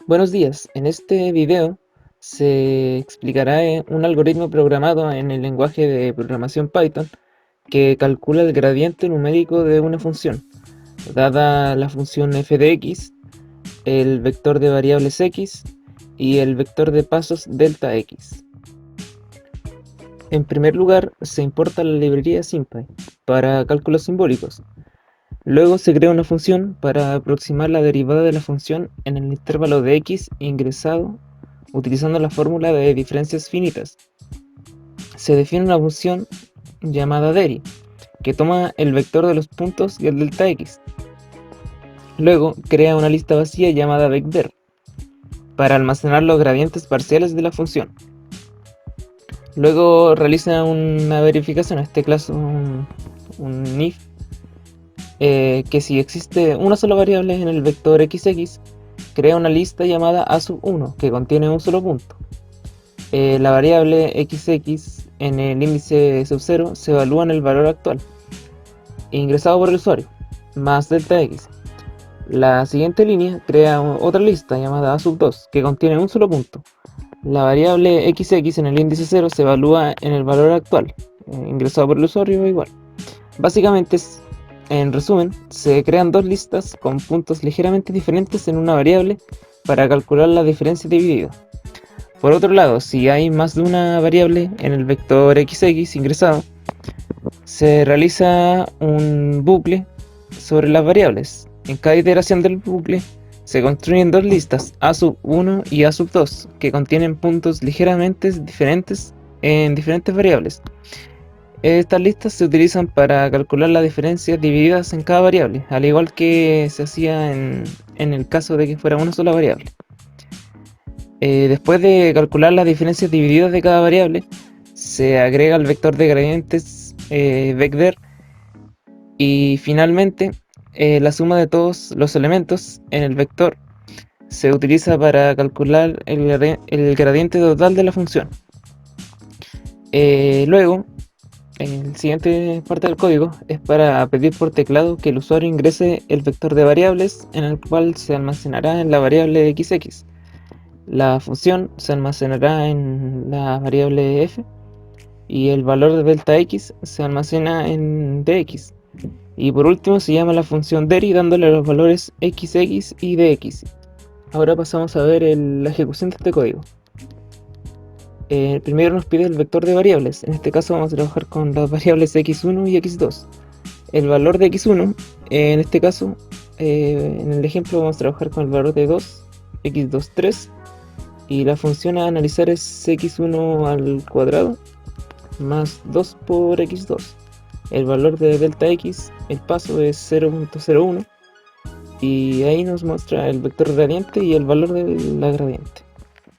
Buenos días, en este video se explicará un algoritmo programado en el lenguaje de programación Python que calcula el gradiente numérico de una función, dada la función f de x, el vector de variables x y el vector de pasos delta x. En primer lugar, se importa la librería SymPy para cálculos simbólicos. Luego se crea una función para aproximar la derivada de la función en el intervalo de x ingresado utilizando la fórmula de diferencias finitas. Se define una función llamada deri, que toma el vector de los puntos y el delta x. Luego crea una lista vacía llamada vecder para almacenar los gradientes parciales de la función. Luego realiza una verificación, en este caso un if, que si existe una sola variable en el vector xx, crea una lista llamada a1 que contiene un solo punto. La variable xx en el índice sub 0 se evalúa en el valor actual ingresado por el usuario, más delta x. La siguiente línea crea otra lista llamada a2 que contiene un solo punto. La variable xx en el índice 0 se evalúa en el valor actual, ingresado por el usuario igual. Básicamente, en resumen, se crean dos listas con puntos ligeramente diferentes en una variable para calcular la diferencia dividida. Por otro lado, si hay más de una variable en el vector xx ingresado, se realiza un bucle sobre las variables. En cada iteración del bucle se construyen dos listas, a1 y a2, que contienen puntos ligeramente diferentes en diferentes variables. Estas listas se utilizan para calcular las diferencias divididas en cada variable, al igual que se hacía en el caso de que fuera una sola variable. Después de calcular las diferencias divididas de cada variable, se agrega el vector de gradientes vecder y finalmente la suma de todos los elementos en el vector se utiliza para calcular el gradiente total de la función. Luego, la siguiente parte del código es para pedir por teclado que el usuario ingrese el vector de variables en el cual se almacenará en la variable xx. La función se almacenará en la variable f y el valor de delta x se almacena en dx. Y por último se llama la función deri dándole los valores xx y dx. Ahora pasamos a ver la ejecución de este código. Primero nos pide el vector de variables. En este caso vamos a trabajar con las variables x1 y x2. El valor de x1, en este caso, en el ejemplo vamos a trabajar con el valor de 2, x2 3, y la función a analizar es x1 al cuadrado más 2 por x2. El valor de delta x, el paso es 0.01, y ahí nos muestra el vector gradiente y el valor de la gradiente.